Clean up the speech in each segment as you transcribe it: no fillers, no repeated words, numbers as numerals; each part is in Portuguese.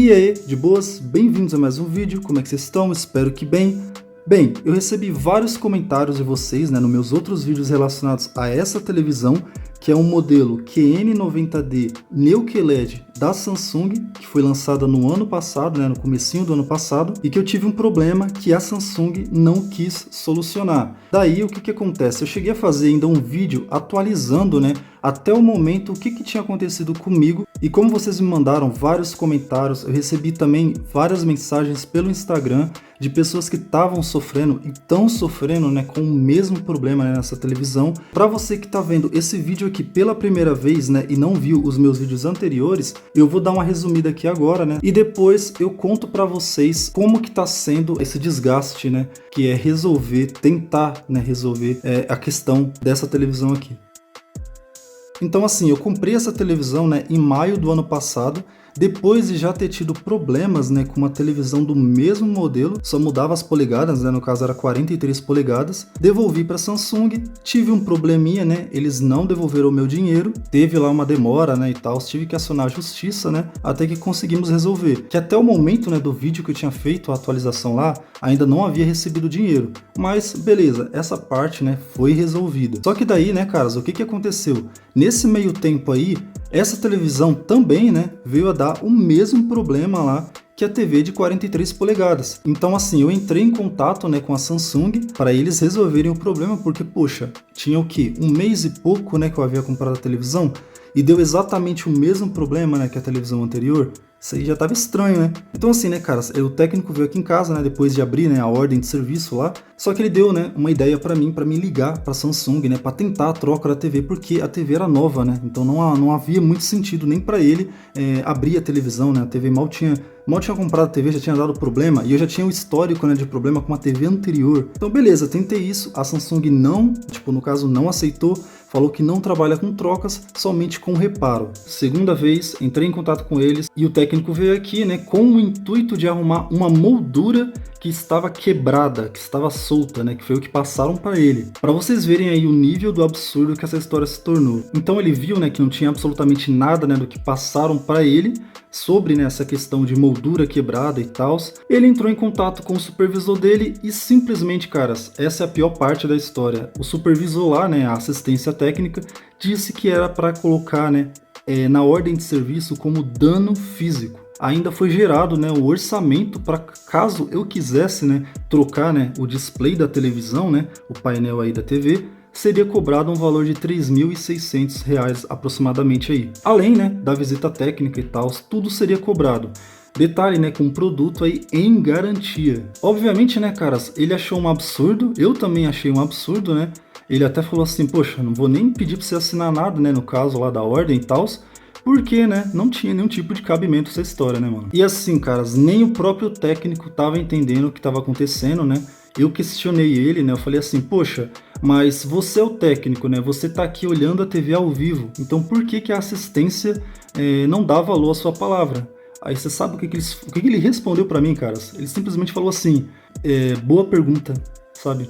E aí, de boas? Bem-vindos a mais um vídeo, como é que vocês estão? Espero que bem. Bem, eu recebi vários comentários de vocês, nos meus outros vídeos relacionados a essa televisão, que é um modelo QN90D Neo QLED da Samsung, que foi lançada no ano passado, no comecinho do ano passado, e que eu tive um problema que a Samsung não quis solucionar. Daí, o que acontece? Eu cheguei a fazer ainda um vídeo atualizando, até o momento, o que tinha acontecido comigo, e como vocês me mandaram vários comentários, eu recebi também várias mensagens pelo Instagram de pessoas que estavam sofrendo e estão sofrendo com o mesmo problema nessa televisão. Para você que está vendo esse vídeo aqui pela primeira vez e não viu os meus vídeos anteriores, eu vou dar uma resumida aqui agora, e depois eu conto para vocês como que está sendo esse desgaste, que é tentar resolver a questão dessa televisão aqui. Então assim, eu comprei essa televisão em maio do ano passado, depois de já ter tido problemas com uma televisão do mesmo modelo, só mudava as polegadas, no caso era 43 polegadas, devolvi para a Samsung, tive um probleminha, eles não devolveram o meu dinheiro, teve lá uma demora e tal, tive que acionar a justiça, até que conseguimos resolver, que até o momento do vídeo que eu tinha feito a atualização lá, ainda não havia recebido dinheiro, mas beleza, essa parte foi resolvida. Só que daí, caras, o que aconteceu? Nesse meio tempo aí, essa televisão também, veio a dar o mesmo problema lá que a TV de 43 polegadas. Então assim, eu entrei em contato com a Samsung para eles resolverem o problema, porque poxa, tinha o que? Um mês e pouco que eu havia comprado a televisão e deu exatamente o mesmo problema que a televisão anterior. Isso aí já tava estranho, Então assim, caras, o técnico veio aqui em casa, depois de abrir, a ordem de serviço lá, só que ele deu, uma ideia para mim ligar para Samsung, para tentar a troca da TV, porque a TV era nova, então não havia muito sentido nem para ele abrir a televisão, a TV mal tinha comprado a TV, já tinha dado problema, e eu já tinha o histórico, de problema com a TV anterior. Então beleza, tentei isso, a Samsung não, no caso não aceitou, falou que não trabalha com trocas, somente com reparo. Segunda vez, entrei em contato com eles e o técnico veio aqui, com o intuito de arrumar uma moldura que estava quebrada, que estava solta, que foi o que passaram para ele. Para vocês verem aí o nível do absurdo que essa história se tornou. Então ele viu, que não tinha absolutamente nada, do que passaram para ele sobre essa questão de moldura quebrada e tal. Ele entrou em contato com o supervisor dele e simplesmente, caras, essa é a pior parte da história. O supervisor lá, a assistência técnica, disse que era para colocar, na ordem de serviço como dano físico. Ainda foi gerado o orçamento para caso eu quisesse trocar o display da televisão, o painel aí da TV, seria cobrado um valor de R$ 3.600 aproximadamente aí. Além da visita técnica e tal, tudo seria cobrado. Detalhe, com o produto aí em garantia. Obviamente, caras, ele achou um absurdo, eu também achei um absurdo, Ele até falou assim, poxa, não vou nem pedir para você assinar nada, no caso lá da ordem e tal, porque, não tinha nenhum tipo de cabimento essa história, mano. E assim, caras, nem o próprio técnico tava entendendo o que tava acontecendo, Eu questionei ele, eu falei assim, poxa, mas você é o técnico, Você tá aqui olhando a TV ao vivo, então por que a assistência não dá valor à sua palavra? Aí você sabe o que ele respondeu pra mim, caras? Ele simplesmente falou assim, boa pergunta. Sabe,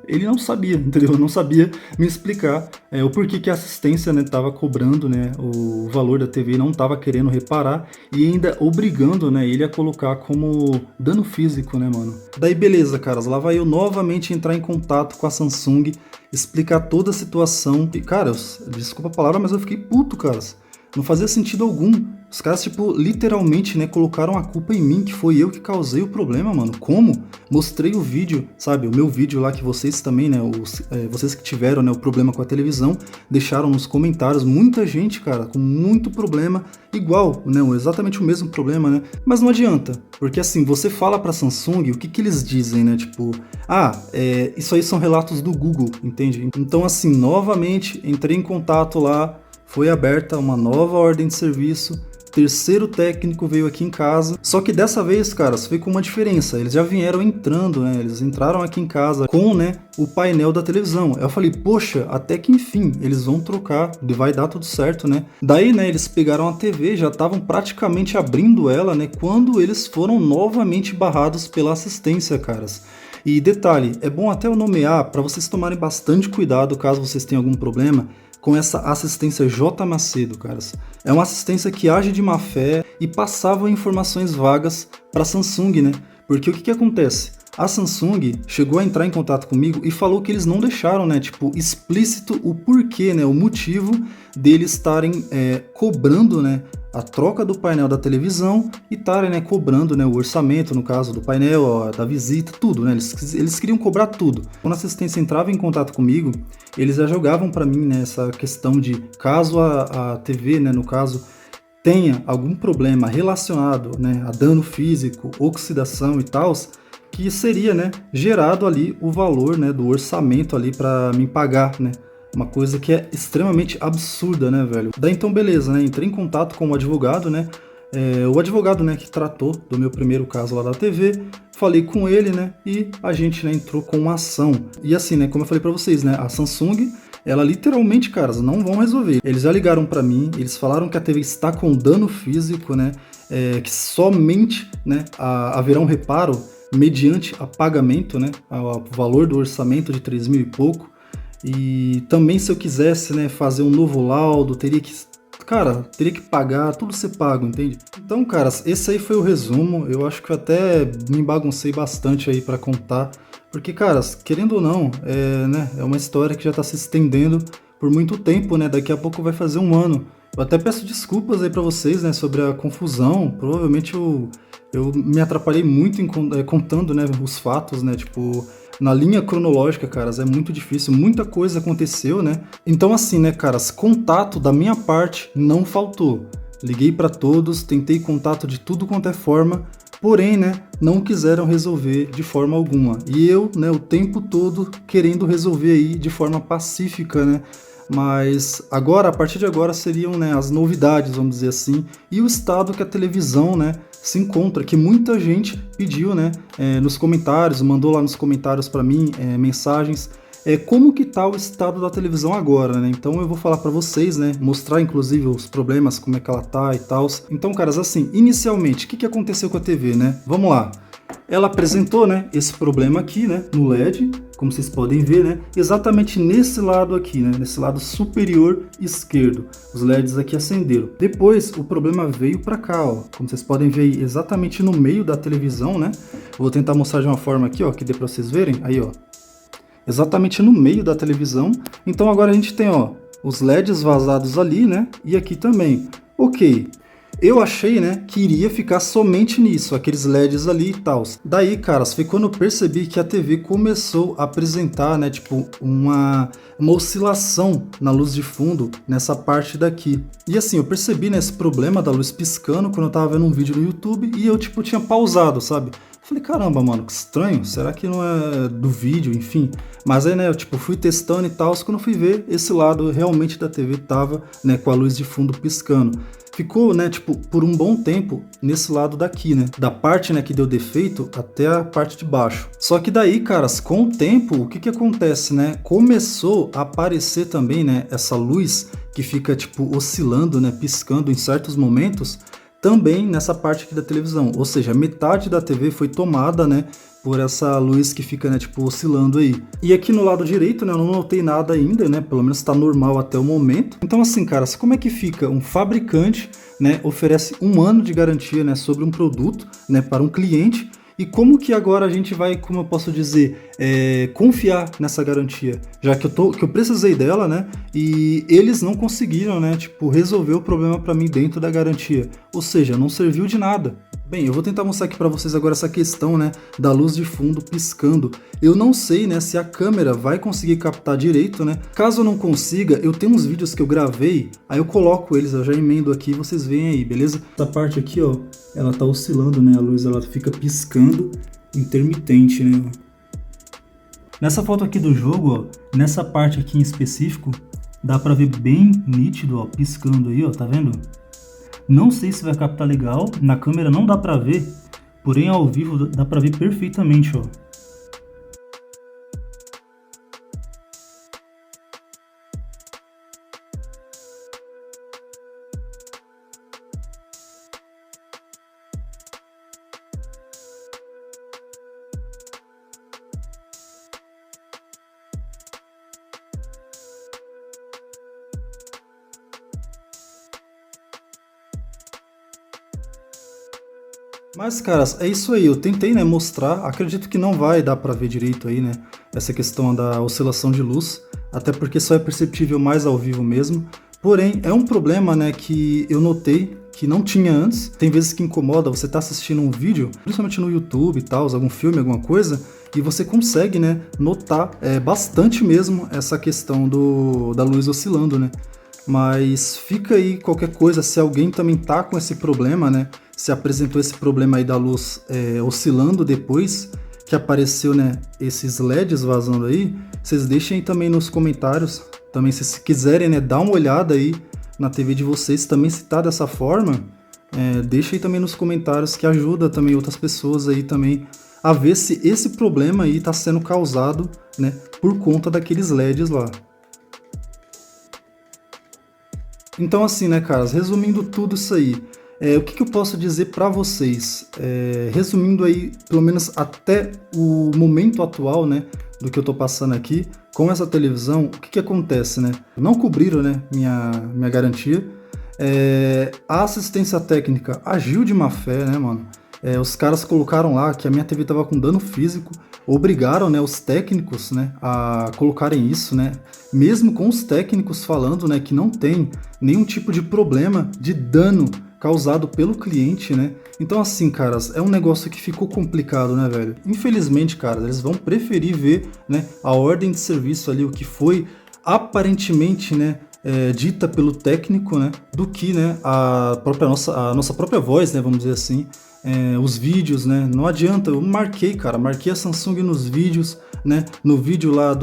ele não sabia, entendeu? Não sabia me explicar o porquê que a assistência, tava cobrando, o valor da TV, não tava querendo reparar e ainda obrigando, ele a colocar como dano físico, mano. Daí beleza, caras, lá vai eu novamente entrar em contato com a Samsung, explicar toda a situação e, cara, desculpa a palavra, mas eu fiquei puto, caras. Não fazia sentido algum. Os caras, literalmente, colocaram a culpa em mim, que foi eu que causei o problema, mano. Como? Mostrei o vídeo, sabe? O meu vídeo lá que vocês também, vocês que tiveram, o problema com a televisão, deixaram nos comentários. Muita gente, cara, com muito problema, igual, exatamente o mesmo problema, Mas não adianta, porque assim, você fala pra Samsung, o que eles dizem, isso aí são relatos do Google, entende? Então, assim, novamente, entrei em contato lá, foi aberta uma nova ordem de serviço, terceiro técnico veio aqui em casa, só que dessa vez, caras, foi com uma diferença, eles já vieram entrando, eles entraram aqui em casa com, o painel da televisão. Eu falei, poxa, até que enfim, eles vão trocar, vai dar tudo certo, Daí, eles pegaram a TV, já estavam praticamente abrindo ela, quando eles foram novamente barrados pela assistência, caras. E detalhe, é bom até eu nomear para vocês tomarem bastante cuidado caso vocês tenham algum problema. com essa assistência J Macedo, caras. É uma assistência que age de má fé e passava informações vagas para a Samsung, né? Porque o que acontece? A Samsung chegou a entrar em contato comigo e falou que eles não deixaram, né, tipo, explícito o porquê, né, o motivo deles estarem cobrando, né, a troca do painel da televisão e estarem, né, cobrando, né, o orçamento, no caso do painel, ó, da visita, tudo, né, eles queriam cobrar tudo. Quando a assistência entrava em contato comigo, eles já jogavam para mim, né, essa questão de caso a TV, né, no caso, tenha algum problema relacionado, né, a dano físico, oxidação e tal, que seria, né, gerado ali o valor, né, do orçamento ali para me pagar, né? Uma coisa que é extremamente absurda, né, velho? Daí então, beleza, né? Entrei em contato com o advogado, né? O advogado, né, que tratou do meu primeiro caso lá da TV, falei com ele, né? E a gente, né, entrou com uma ação. E assim, né, como eu falei para vocês, né, a Samsung, ela literalmente, caras, não vão resolver. Eles já ligaram para mim, eles falaram que a TV está com dano físico, né? Que somente, né, haverá um reparo mediante a pagamento, né, o valor do orçamento de 3 mil e pouco. E também se eu quisesse, né, fazer um novo laudo, teria que pagar, tudo ser pago, entende? Então, caras, esse aí foi o resumo. Eu acho que eu até me baguncei bastante aí para contar, porque, caras, querendo ou não, né, é uma história que já tá se estendendo por muito tempo, né? Daqui a pouco vai fazer um ano. Eu até peço desculpas aí para vocês, né, sobre a confusão. Provavelmente eu me atrapalhei muito em contando, né, os fatos, né, tipo, na linha cronológica, caras, é muito difícil, muita coisa aconteceu, né? Então assim, né, caras, contato da minha parte não faltou. Liguei para todos, tentei contato de tudo quanto é forma, porém, né, não quiseram resolver de forma alguma. E eu, né, o tempo todo querendo resolver aí de forma pacífica, né? Mas agora, a partir de agora, seriam, né, as novidades, vamos dizer assim, e o estado que a televisão, né, se encontra, que muita gente pediu, né, nos comentários, mandou lá nos comentários para mim mensagens, como que tá o estado da televisão agora, né? Então eu vou falar para vocês, né, mostrar inclusive os problemas, como é que ela tá e tal. Então, caras, assim, inicialmente, o que aconteceu com a TV, né? Vamos lá. Ela apresentou, né, esse problema aqui, né, no LED, como vocês podem ver, né, exatamente nesse lado aqui, né, nesse lado superior esquerdo. Os LEDs aqui acenderam. Depois o problema veio para cá, ó, como vocês podem ver aí, exatamente no meio da televisão, né. Vou tentar mostrar de uma forma aqui, ó, que dê para vocês verem. Aí, ó, exatamente no meio da televisão. Então agora a gente tem, ó, os LEDs vazados ali, né, e aqui também. Ok. Eu achei, né, que iria ficar somente nisso, aqueles LEDs ali e tal. Daí, caras, foi quando eu percebi que a TV começou a apresentar, né, tipo, uma oscilação na luz de fundo nessa parte daqui. E assim, eu percebi, né, esse problema da luz piscando quando eu tava vendo um vídeo no YouTube e eu, tipo, tinha pausado, sabe? Falei, caramba, mano, que estranho, será que não é do vídeo, enfim. Mas aí, né, eu, tipo, fui testando e tal, quando eu fui ver, esse lado realmente da TV tava, né, com a luz de fundo piscando. Ficou, né, tipo, por um bom tempo nesse lado daqui, né, da parte, né, que deu defeito até a parte de baixo. Só que daí, caras, com o tempo, o que que acontece, né, começou a aparecer também, né, essa luz que fica, tipo, oscilando, né, piscando em certos momentos, também nessa parte aqui da televisão, ou seja, metade da TV foi tomada, né, por essa luz que fica, né, tipo, oscilando aí. E aqui no lado direito, né, eu não notei nada ainda, né, pelo menos tá normal até o momento. Então assim, caras, como é que fica? Um fabricante, né, oferece 1 ano de garantia, né, sobre um produto, né, para um cliente. E como que agora a gente vai, como eu posso dizer, confiar nessa garantia? Já que eu precisei dela, né? E eles não conseguiram, né? Tipo, resolver o problema para mim dentro da garantia. Ou seja, não serviu de nada. Bem, eu vou tentar mostrar aqui para vocês agora essa questão, né, da luz de fundo piscando. Eu não sei, né, se a câmera vai conseguir captar direito, né? Caso eu não consiga, eu tenho uns vídeos que eu gravei, aí eu coloco eles, eu já emendo aqui, vocês veem aí, beleza? Essa parte aqui, ó, ela tá oscilando, né? A luz ela fica piscando, intermitente, né? Nessa foto aqui do jogo, ó, nessa parte aqui em específico, dá para ver bem nítido, ó, piscando aí, ó, tá vendo? Não sei se vai captar legal, na câmera não dá pra ver, porém ao vivo dá pra ver perfeitamente, ó. Mas, caras, é isso aí. Eu tentei, né, mostrar. Acredito que não vai dar pra ver direito aí, né, essa questão da oscilação de luz, até porque só é perceptível mais ao vivo mesmo. Porém, é um problema, né, que eu notei que não tinha antes. Tem vezes que incomoda, você tá assistindo um vídeo, principalmente no YouTube e tal, algum filme, alguma coisa, e você consegue, né, notar bastante mesmo essa questão da luz oscilando, né. Mas fica aí qualquer coisa, se alguém também tá com esse problema, né? Se apresentou esse problema aí da luz oscilando depois que apareceu, né, esses LEDs vazando aí, vocês deixem aí também nos comentários. Também se quiserem, né, dar uma olhada aí na TV de vocês, também se tá dessa forma, deixa aí também nos comentários que ajuda também outras pessoas aí também a ver se esse problema aí tá sendo causado, né, por conta daqueles LEDs lá. Então assim, né, caras, resumindo tudo isso aí, o que eu posso dizer pra vocês? Resumindo aí, pelo menos até o momento atual, né, do que eu tô passando aqui, com essa televisão, o que acontece, né? Não cobriram, né, minha garantia. A assistência técnica agiu de má fé, né, mano? Os caras colocaram lá que a minha TV tava com dano físico, obrigaram, né, os técnicos, né, a colocarem isso, né, mesmo com os técnicos falando, né, que não tem nenhum tipo de problema de dano causado pelo cliente, né. Então assim, caras, é um negócio que ficou complicado, né, velho. Infelizmente, cara, eles vão preferir ver, né, a ordem de serviço ali, o que foi aparentemente, né, dita pelo técnico, né, do que, né, a nossa própria voz, né, vamos dizer assim, os vídeos, né, não adianta, eu marquei, cara, marquei a Samsung nos vídeos, né, no vídeo lá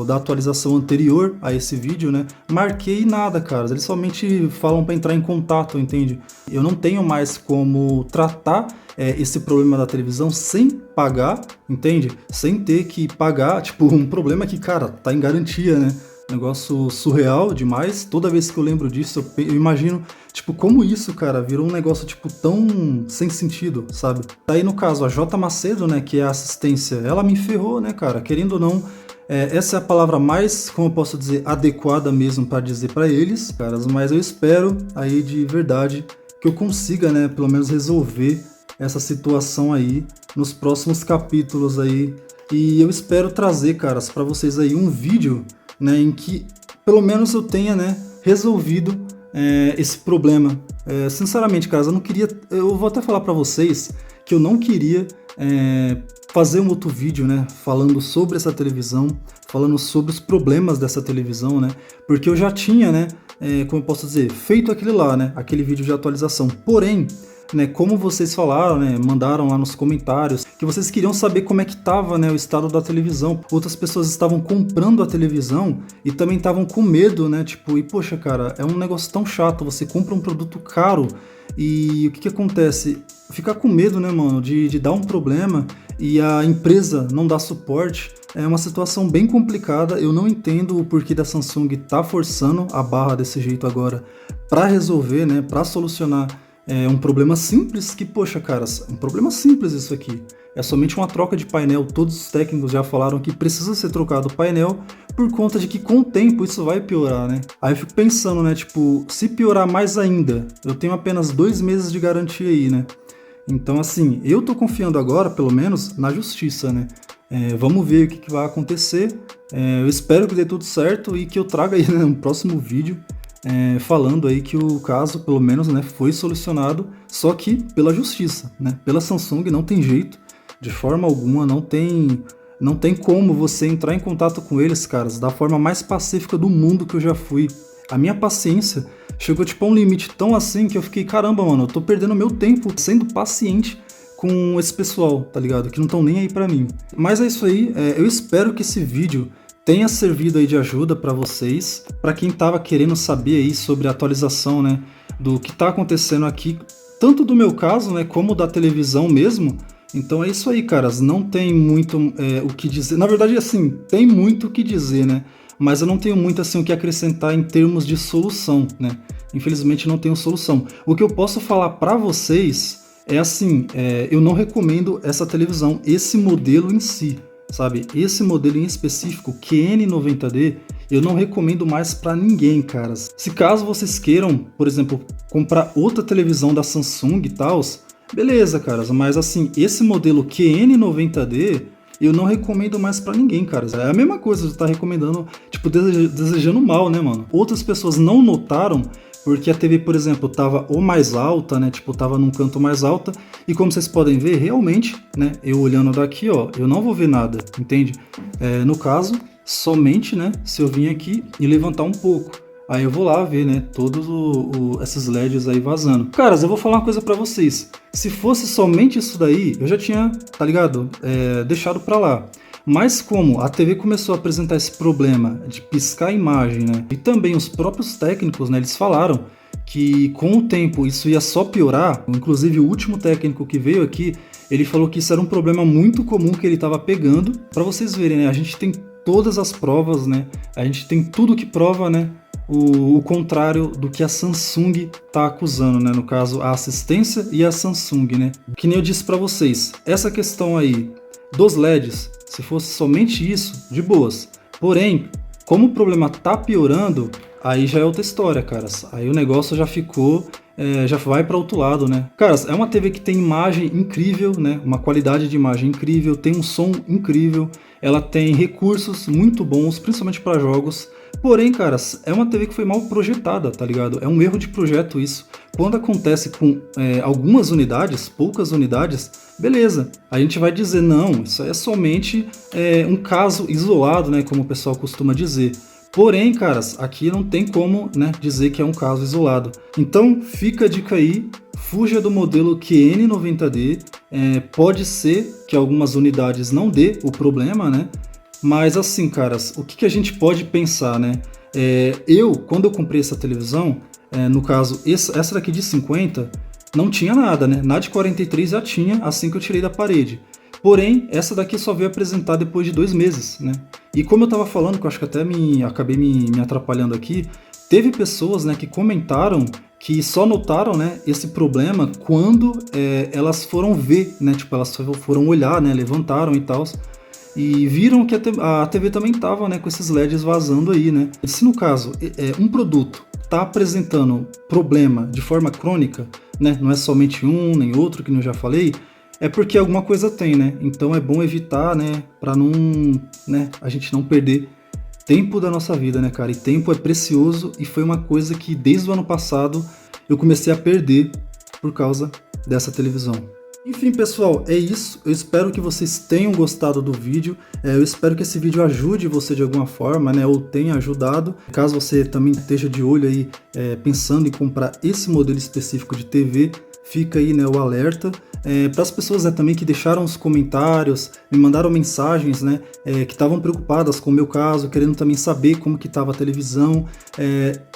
da atualização anterior a esse vídeo, né, marquei nada, cara, eles somente falam para entrar em contato, entende? Eu não tenho mais como tratar esse problema da televisão sem pagar, entende? Sem ter que pagar, tipo, um problema que, cara, tá em garantia, né? Negócio surreal demais. Toda vez que eu lembro disso, eu imagino, tipo, como isso, cara, virou um negócio, tipo, tão sem sentido, sabe? Daí, no caso, a J Macedo, né, que é a assistência, ela me ferrou, né, cara? Querendo ou não, essa é a palavra mais, como eu posso dizer, adequada mesmo para dizer para eles, caras, mas eu espero aí de verdade que eu consiga, né, pelo menos resolver essa situação aí nos próximos capítulos aí. E eu espero trazer, caras, para vocês aí um vídeo, né, em que pelo menos eu tenha, né, resolvido esse problema. Sinceramente, caras, eu não queria. Eu vou até falar para vocês que eu não queria fazer um outro vídeo, né, falando sobre essa televisão, falando sobre os problemas dessa televisão, né, porque eu já tinha, né, como eu posso dizer, feito aquele lá, né, aquele vídeo de atualização. Porém, né, como vocês falaram, né, mandaram lá nos comentários, que vocês queriam saber como é que estava, né, o estado da televisão. Outras pessoas estavam comprando a televisão e também estavam com medo, né, tipo, e poxa, cara, é um negócio tão chato, você compra um produto caro e o que acontece? Ficar com medo, né, mano, de dar um problema e a empresa não dar suporte. É uma situação bem complicada. Eu não entendo o porquê da Samsung tá forçando a barra desse jeito agora para resolver, né, para solucionar um problema simples que, poxa, caras, um problema simples isso aqui. É somente uma troca de painel. Todos os técnicos já falaram que precisa ser trocado o painel por conta de que com o tempo isso vai piorar, né? Aí eu fico pensando, né, tipo, se piorar mais ainda, eu tenho apenas 2 meses de garantia aí, né? Então, assim, eu tô confiando agora, pelo menos, na justiça, né? Vamos ver o que vai acontecer. Eu espero que dê tudo certo e que eu traga aí, né, um próximo vídeo falando aí que o caso, pelo menos, né, foi solucionado, só que pela justiça, né? Pela Samsung não tem jeito, de forma alguma, não tem como você entrar em contato com eles, caras, da forma mais pacífica do mundo que eu já fui. A minha paciência chegou tipo a um limite tão assim que eu fiquei, caramba, mano, eu tô perdendo meu tempo sendo paciente com esse pessoal, tá ligado? Que não estão nem aí pra mim. Mas é isso aí, eu espero que esse vídeo tenha servido aí de ajuda para vocês, para quem tava querendo saber aí sobre a atualização, né, do que tá acontecendo aqui, tanto do meu caso, né, como da televisão mesmo. Então é isso aí, caras, não tem muito o que dizer. Na verdade, assim, tem muito o que dizer, né, mas eu não tenho muito assim o que acrescentar em termos de solução, né. Infelizmente não tenho solução. O que eu posso falar para vocês é assim, eu não recomendo essa televisão, esse modelo em si. Sabe, esse modelo em específico, QN90D, eu não recomendo mais para ninguém, caras. Se caso vocês queiram, por exemplo, comprar outra televisão da Samsung e tal, Beleza, caras, mas assim, esse modelo QN90D eu não recomendo mais pra ninguém, cara. É a mesma coisa de estar recomendando, tipo, desejando mal, né, mano? Outras pessoas não notaram porque a TV, por exemplo, tava ou mais alta, né, tipo, tava num canto mais alta, e como vocês podem ver, realmente, né, eu olhando daqui, ó, eu não vou ver nada, entende? No caso, somente, né, se eu vir aqui e levantar um pouco. Aí eu vou lá ver, né, todos esses LEDs aí vazando. Caras, eu vou falar uma coisa pra vocês. Se fosse somente isso daí, eu já tinha, tá ligado, deixado pra lá. Mas como a TV começou a apresentar esse problema de piscar a imagem, né, e também os próprios técnicos, né, eles falaram que com o tempo isso ia só piorar. Inclusive o último técnico que veio aqui, ele falou que isso era um problema muito comum que ele estava pegando. Pra vocês verem, né, a gente tem todas as provas, né, a gente tem tudo que prova, né, o contrário do que a Samsung está acusando, né? No caso, a assistência e a Samsung, né? Que nem eu disse para vocês, essa questão aí dos LEDs, se fosse somente isso, de boas. Porém, como o problema tá piorando, aí já é outra história, caras. Aí o negócio já ficou, já vai para outro lado, né? Caras, é uma TV que tem imagem incrível, né? Uma qualidade de imagem incrível, tem um som incrível, ela tem recursos muito bons, principalmente para jogos. Porém, caras, é uma TV que foi mal projetada, tá ligado? É um erro de projeto isso. Quando acontece com algumas unidades, poucas unidades, beleza. A gente vai dizer, não, isso aí é somente um caso isolado, né? Como o pessoal costuma dizer. Porém, caras, aqui não tem como, né, dizer que é um caso isolado. Então, fica a dica aí, fuja do modelo QN90D. Pode ser que algumas unidades não dê o problema, né? Mas assim, caras, o que a gente pode pensar, né? Quando eu comprei essa televisão, no caso, essa daqui de 50, não tinha nada, né? Na de 43 já tinha, assim que eu tirei da parede. Porém, essa daqui só veio apresentar depois de 2 meses, né? E como eu tava falando, que eu acho que até acabei me atrapalhando aqui, teve pessoas, né, que comentaram que só notaram, né, esse problema quando elas foram ver, né? Tipo, elas foram olhar, né? Levantaram e tal. E viram que a TV também estava, né, com esses LEDs vazando aí, né? E se no caso um produto está apresentando problema de forma crônica, né, não é somente um nem outro, que eu já falei, é porque alguma coisa tem, né? Então é bom evitar, né, para não, né, a gente não perder tempo da nossa vida, né, cara? E tempo é precioso e foi uma coisa que desde o ano passado eu comecei a perder por causa dessa televisão. Enfim, pessoal, é isso. Eu espero que vocês tenham gostado do vídeo. Eu espero que esse vídeo ajude você de alguma forma, né? Ou tenha ajudado. Caso você também esteja de olho aí, pensando em comprar esse modelo específico de TV, fica aí, né, o alerta. Para as pessoas, né, também que deixaram os comentários, me mandaram mensagens, né, que estavam preocupadas com o meu caso, querendo também saber como que estava a televisão.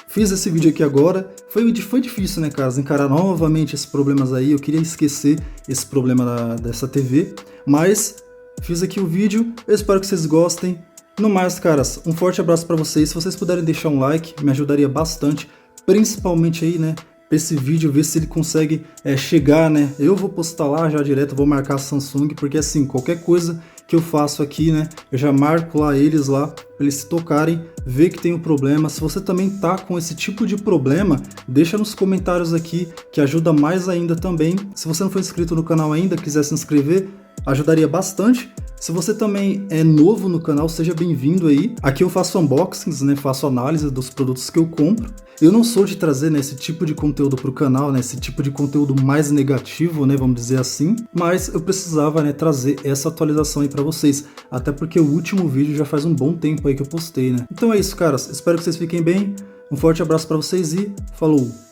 Fiz esse vídeo aqui agora, foi difícil, né, cara, encarar novamente esses problemas aí. Eu queria esquecer esse problema dessa TV, mas fiz aqui o vídeo. Eu espero que vocês gostem. No mais, caras, um forte abraço para vocês. Se vocês puderem deixar um like, me ajudaria bastante, principalmente aí, né, para esse vídeo, ver se ele consegue chegar, né? Eu vou postar lá já direto, vou marcar a Samsung, porque assim, qualquer coisa que eu faço aqui, né, eu já marco lá eles lá, para eles se tocarem, ver que tem um problema. Se você também tá com esse tipo de problema, deixa nos comentários aqui, que ajuda mais ainda também. Se você não for inscrito no canal ainda, quiser se inscrever, ajudaria bastante. Se você também é novo no canal, seja bem-vindo aí. Aqui eu faço unboxings, né, faço análise dos produtos que eu compro. Eu não sou de trazer, né, esse tipo de conteúdo para o canal, né, esse tipo de conteúdo mais negativo, né, vamos dizer assim. Mas eu precisava, né, trazer essa atualização aí para vocês. Até porque o último vídeo já faz um bom tempo aí que eu postei, né. Então é isso, caras. Espero que vocês fiquem bem. Um forte abraço para vocês e falou!